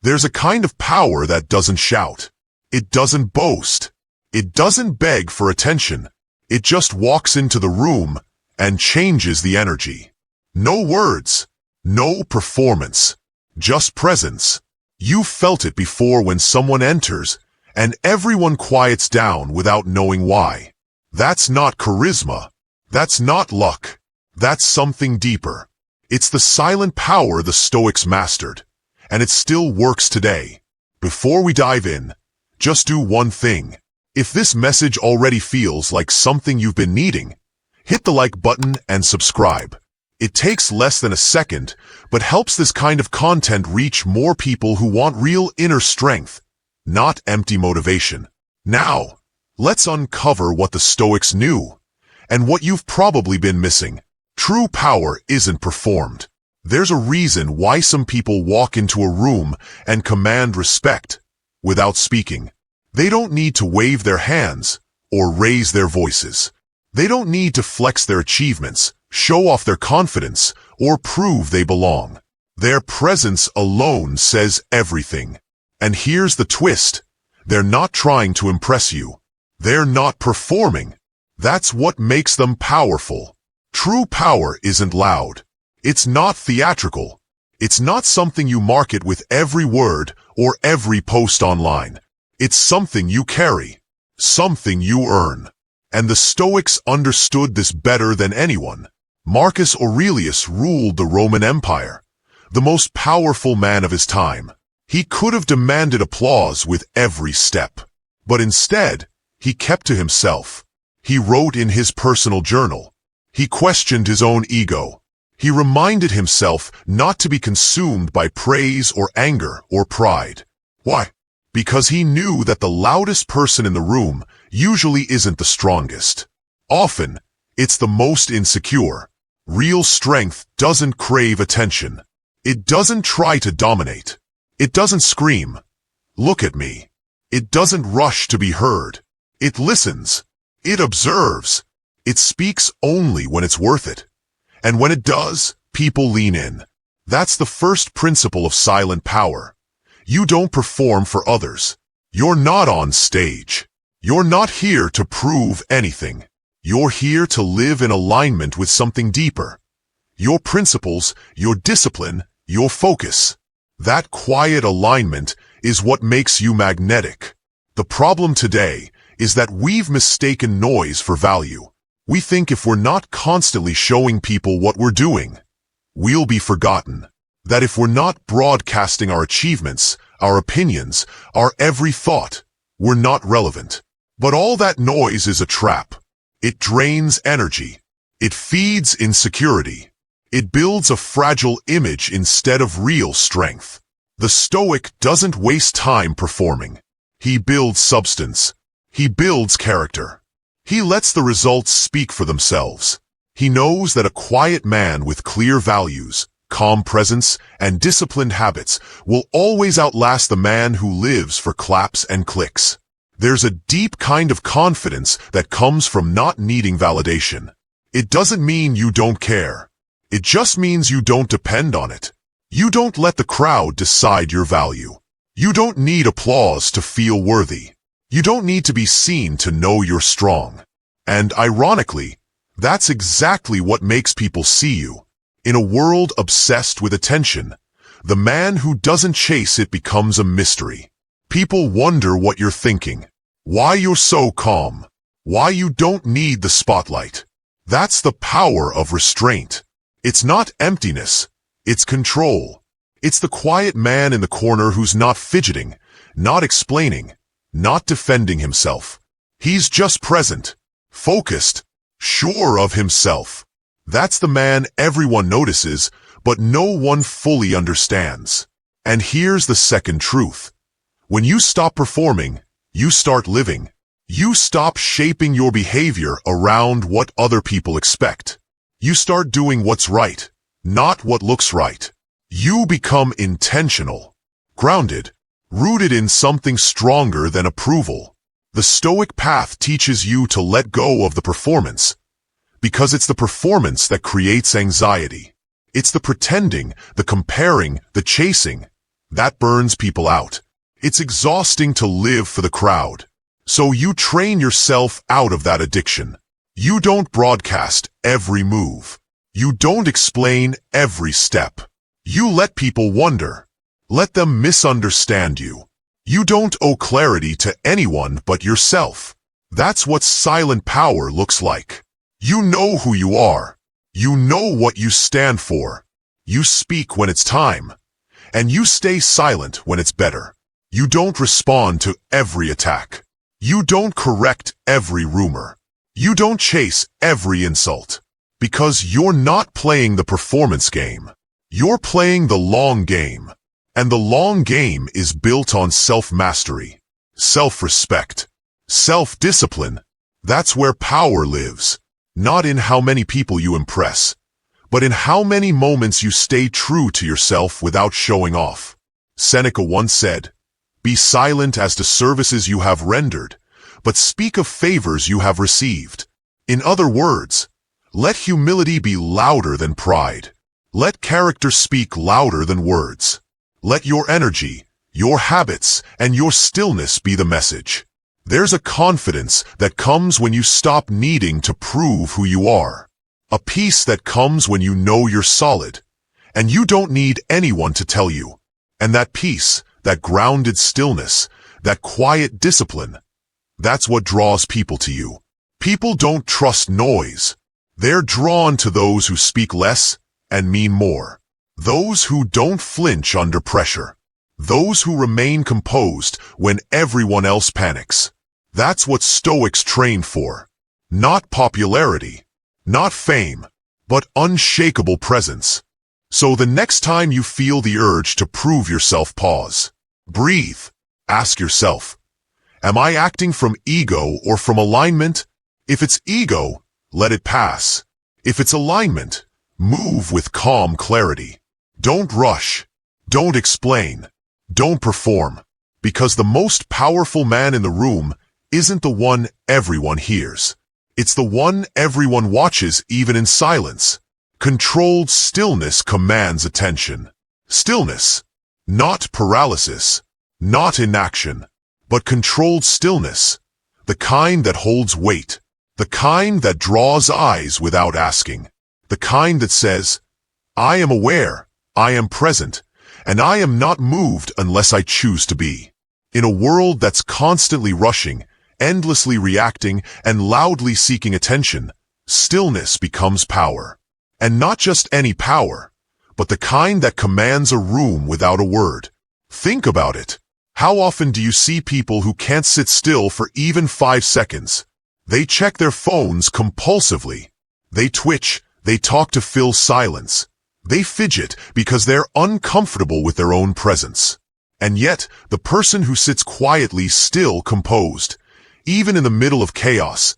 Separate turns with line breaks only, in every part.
There's a kind of power that doesn't shout. It doesn't boast. It doesn't beg for attention. It just walks into the room and changes the energy. No words, no performance, just presence. You've felt it before when someone enters and everyone quiets down without knowing why. That's not charisma. That's not luck. That's something deeper. It's the silent power the Stoics mastered, and it still works today. Before we dive in, just do one thing. If this message already feels like something you've been needing, hit the like button and subscribe. It takes less than a second, but helps this kind of content reach more people who want real inner strength, not empty motivation. Now, let's uncover what the Stoics knew, and what you've probably been missing. True power isn't performed. There's a reason why some people walk into a room and command respect without speaking. They don't need to wave their hands or raise their voices. They don't need to flex their achievements, show off their confidence, or prove they belong. Their presence alone says everything. And here's the twist. They're not trying to impress you. They're not performing. That's what makes them powerful. True power isn't loud. It's not theatrical. It's not something you market with every word or every post online. It's something you carry, something you earn. And the Stoics understood this better than anyone. Marcus Aurelius ruled the Roman Empire, the most powerful man of his time. He could have demanded applause with every step, but instead, he kept to himself. He wrote in his personal journal. He questioned his own ego. He reminded himself not to be consumed by praise or anger or pride. Why? Because he knew that the loudest person in the room usually isn't the strongest. Often, it's the most insecure. Real strength doesn't crave attention. It doesn't try to dominate. It doesn't scream, "Look at me." It doesn't rush to be heard. It listens. It observes. It speaks only when it's worth it. And when it does, people lean in. That's the first principle of silent power. You don't perform for others. You're not on stage. You're not here to prove anything. You're here to live in alignment with something deeper. Your principles, your discipline, your focus. That quiet alignment is what makes you magnetic. The problem today is that we've mistaken noise for value. We think if we're not constantly showing people what we're doing, we'll be forgotten. That if we're not broadcasting our achievements, our opinions, our every thought, we're not relevant. But all that noise is a trap. It drains energy. It feeds insecurity. It builds a fragile image instead of real strength. The Stoic doesn't waste time performing. He builds substance. He builds character. He lets the results speak for themselves. He knows that a quiet man with clear values, calm presence, and disciplined habits will always outlast the man who lives for claps and clicks. There's a deep kind of confidence that comes from not needing validation. It doesn't mean you don't care. It just means you don't depend on it. You don't let the crowd decide your value. You don't need applause to feel worthy. You don't need to be seen to know you're strong. And ironically, that's exactly what makes people see you. In a world obsessed with attention, the man who doesn't chase it becomes a mystery. People wonder what you're thinking, why you're so calm, why you don't need the spotlight. That's the power of restraint. It's not emptiness, it's control. It's the quiet man in the corner who's not fidgeting, not explaining, not defending himself. He's just present, focused, sure of himself. That's the man everyone notices, but no one fully understands. And here's the second truth. When you stop performing, you start living. You stop shaping your behavior around what other people expect. You start doing what's right, not what looks right. You become intentional, grounded, rooted in something stronger than approval. The Stoic path teaches you to let go of the performance, because it's the performance that creates anxiety. It's the pretending, the comparing, the chasing, That burns people out. It's exhausting to live for the crowd. So you train yourself out of that addiction. You don't broadcast every move. You don't explain every step. You let people wonder. Let them misunderstand you. You don't owe clarity to anyone but yourself. That's what silent power looks like. You know who you are. You know what you stand for. You speak when it's time. And you stay silent when it's better. You don't respond to every attack. You don't correct every rumor. You don't chase every insult. Because you're not playing the performance game. You're playing the long game. And the long game is built on self-mastery, self-respect, self-discipline. That's where power lives. Not in how many people you impress, but in how many moments you stay true to yourself without showing off. Seneca once said, "Be silent as to services you have rendered, but speak of favors you have received." In other words, let humility be louder than pride. Let character speak louder than words. Let your energy, your habits, and your stillness be the message. There's a confidence that comes when you stop needing to prove who you are. A peace that comes when you know you're solid, and you don't need anyone to tell you. And that peace, that grounded stillness, that quiet discipline, that's what draws people to you. People don't trust noise. They're drawn to those who speak less and mean more. Those who don't flinch under pressure. Those who remain composed when everyone else panics. That's what Stoics train for. Not popularity, not fame, but unshakable presence. So the next time you feel the urge to prove yourself, pause. Breathe. Ask yourself, am I acting from ego or from alignment? If it's ego, let it pass. If it's alignment, move with calm clarity. Don't rush. Don't explain. Don't perform. Because the most powerful man in the room isn't the one everyone hears. It's the one everyone watches even in silence. Controlled stillness commands attention. Stillness. Not paralysis. Not inaction. But controlled stillness. The kind that holds weight. The kind that draws eyes without asking. The kind that says, I am aware. I am present, and I am not moved unless I choose to be. In a world that's constantly rushing, endlessly reacting, and loudly seeking attention, stillness becomes power. And not just any power, but the kind that commands a room without a word. Think about it. How often do you see people who can't sit still for even 5 seconds? They check their phones compulsively. They twitch, they talk to fill silence. They fidget because they're uncomfortable with their own presence. And yet, the person who sits quietly still composed, even in the middle of chaos,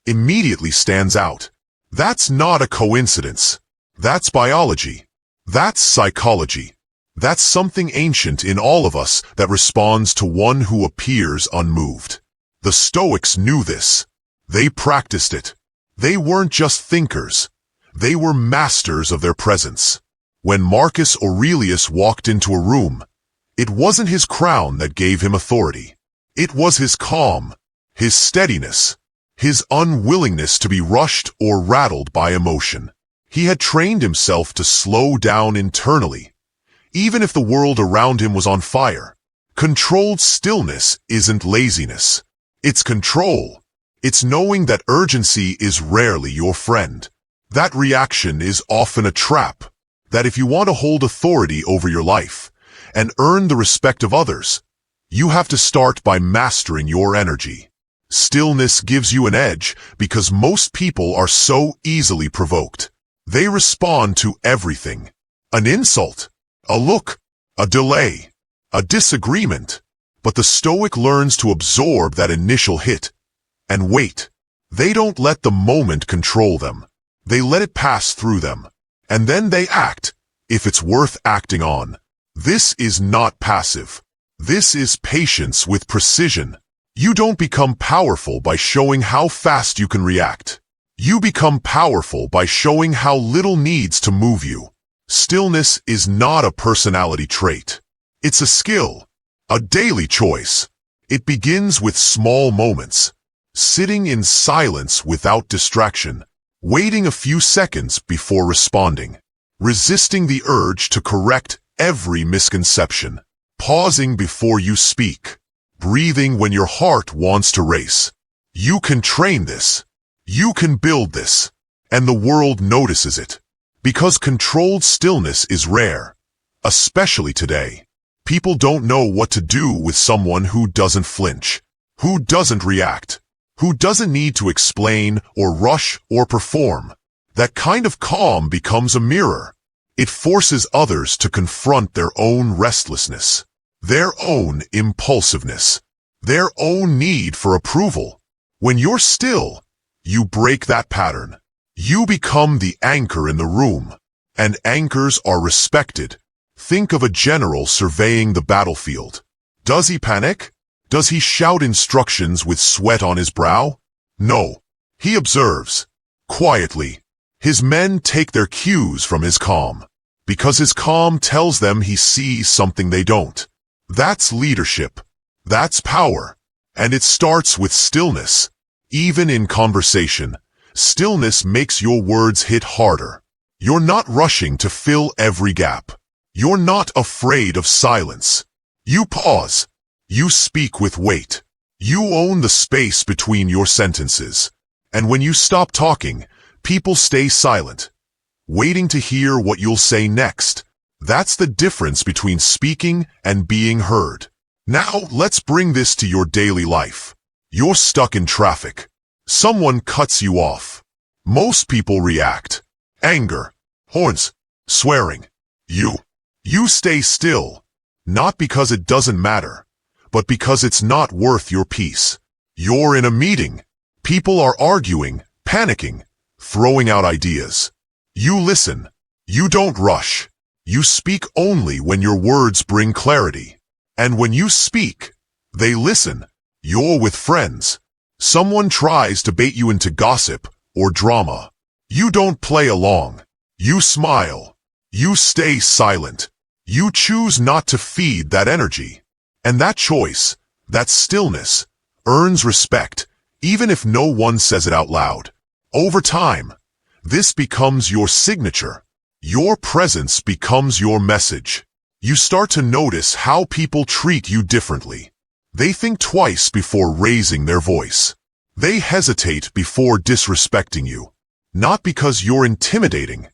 immediately stands out. That's not a coincidence. That's biology. That's psychology. That's something ancient in all of us that responds to one who appears unmoved. The Stoics knew this. They practiced it. They weren't just thinkers. They were masters of their presence. When Marcus Aurelius walked into a room, it wasn't his crown that gave him authority. It was his calm, his steadiness, his unwillingness to be rushed or rattled by emotion. He had trained himself to slow down internally, even if the world around him was on fire. Controlled stillness isn't laziness. It's control. It's knowing that urgency is rarely your friend. That reaction is often a trap. That if you want to hold authority over your life and earn the respect of others, you have to start by mastering your energy. Stillness gives you an edge because most people are so easily provoked. They respond to everything. An insult, a look, a delay, a disagreement. But the Stoic learns to absorb that initial hit and wait. They don't let the moment control them. They let it pass through them. And then they act, if it's worth acting on. This is not passive. This is patience with precision. You don't become powerful by showing how fast you can react. You become powerful by showing how little needs to move you. Stillness is not a personality trait. It's a skill, a daily choice. It begins with small moments, sitting in silence without distraction, waiting a few seconds before responding, resisting the urge to correct every misconception, pausing before you speak, breathing when your heart wants to race. You can train this. You can build this. And the world notices it. Because controlled stillness is rare, especially today. People don't know what to do with someone who doesn't flinch, who doesn't react, who doesn't need to explain or rush or perform. That kind of calm becomes a mirror. It forces others to confront their own restlessness, their own impulsiveness, their own need for approval. When you're still, you break that pattern. You become the anchor in the room, and anchors are respected. Think of a general surveying the battlefield. Does he panic? Does he shout instructions with sweat on his brow? No. He observes. Quietly. His men take their cues from his calm, because his calm tells them he sees something they don't. That's leadership. That's power. And it starts with stillness. Even in conversation, stillness makes your words hit harder. You're not rushing to fill every gap. You're not afraid of silence. You pause. You speak with weight. You own the space between your sentences. And when you stop talking, people stay silent, waiting to hear what you'll say next. That's the difference between speaking and being heard. Now, let's bring this to your daily life. You're stuck in traffic. Someone cuts you off. Most people react. Anger, horns, swearing. You stay still, not because it doesn't matter, but because it's not worth your peace. You're in a meeting. People are arguing, panicking, throwing out ideas. You listen. You don't rush. You speak only when your words bring clarity. And when you speak, they listen. You're with friends. Someone tries to bait you into gossip or drama. You don't play along. You smile. You stay silent. You choose not to feed that energy. And that choice, that stillness, earns respect, even if no one says it out loud. Over time, this becomes your signature. Your presence becomes your message. You start to notice how people treat you differently. They think twice before raising their voice. They hesitate before disrespecting you. Not because you're intimidating,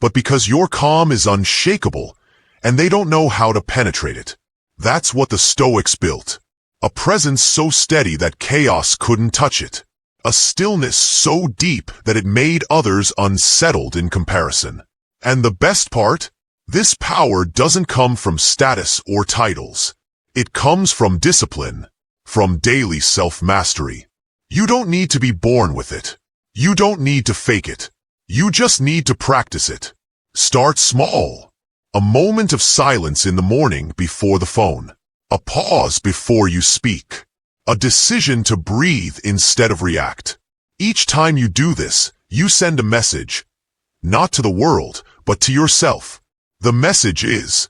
but because your calm is unshakable, and they don't know how to penetrate it. That's what the Stoics built. A presence so steady that chaos couldn't touch it. A stillness so deep that it made others unsettled in comparison. And the best part? This power doesn't come from status or titles. It comes from discipline, from daily self-mastery. You don't need to be born with it. You don't need to fake it. You just need to practice it. Start small. A moment of silence in the morning before the phone. A pause before you speak. A decision to breathe instead of react. Each time you do this, you send a message. Not to the world, but to yourself. The message is,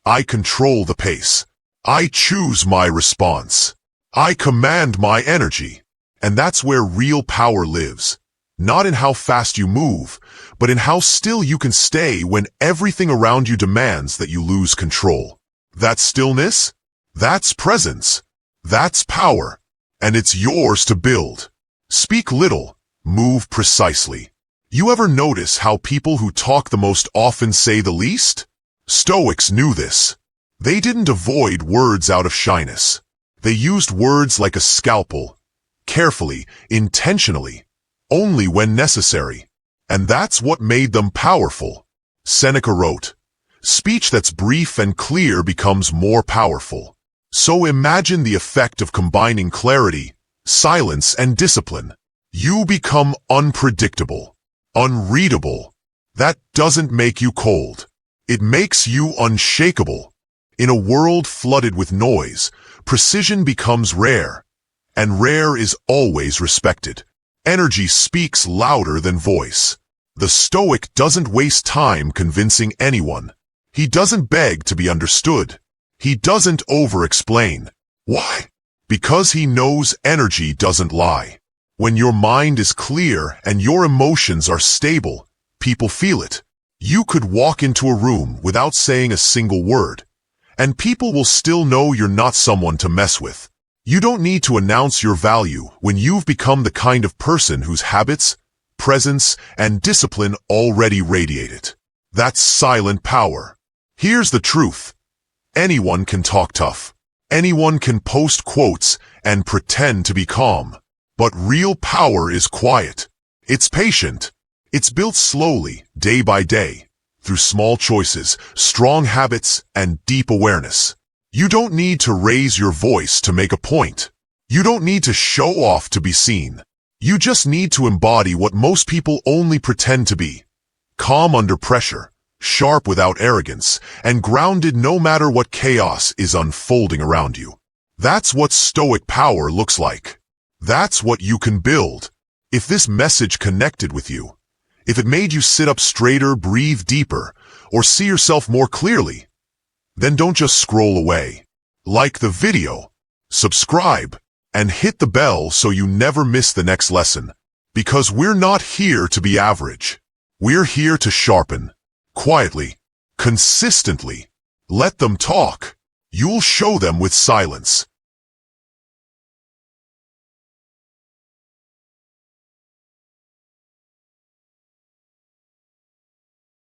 I control the pace. I choose my response. I command my energy. And that's where real power lives. Not in how fast you move, but in how still you can stay when everything around you demands that you lose control. That's stillness. That's presence. That's power. And it's yours to build. Speak little, move precisely. You ever notice how people who talk the most often say the least? Stoics knew this. They didn't avoid words out of shyness. They used words like a scalpel, carefully, intentionally, only when necessary. And that's what made them powerful. Seneca wrote, "Speech that's brief and clear becomes more powerful." So imagine the effect of combining clarity, silence, and discipline. You become unpredictable, unreadable. That doesn't make you cold. It makes you unshakable. In a world flooded with noise, precision becomes rare, and rare is always respected. Energy speaks louder than voice. The Stoic doesn't waste time convincing anyone. He doesn't beg to be understood. He doesn't over-explain. Why? Because he knows energy doesn't lie. When your mind is clear and your emotions are stable, people feel it. You could walk into a room without saying a single word, and people will still know you're not someone to mess with. You don't need to announce your value when you've become the kind of person whose habits, presence, and discipline already radiate it. That's silent power. Here's the truth. Anyone can talk tough. Anyone can post quotes and pretend to be calm. But real power is quiet. It's patient. It's built slowly, day by day, through small choices, strong habits, and deep awareness. You don't need to raise your voice to make a point. You don't need to show off to be seen. You just need to embody what most people only pretend to be. Calm under pressure, sharp without arrogance, and grounded no matter what chaos is unfolding around you. That's what Stoic power looks like. That's what you can build. If this message connected with you, if it made you sit up straighter, breathe deeper, or see yourself more clearly, then don't just scroll away. Like the video, subscribe, and hit the bell so you never miss the next lesson. Because we're not here to be average. We're here to sharpen. Quietly, consistently. Let them talk. You'll show them with silence.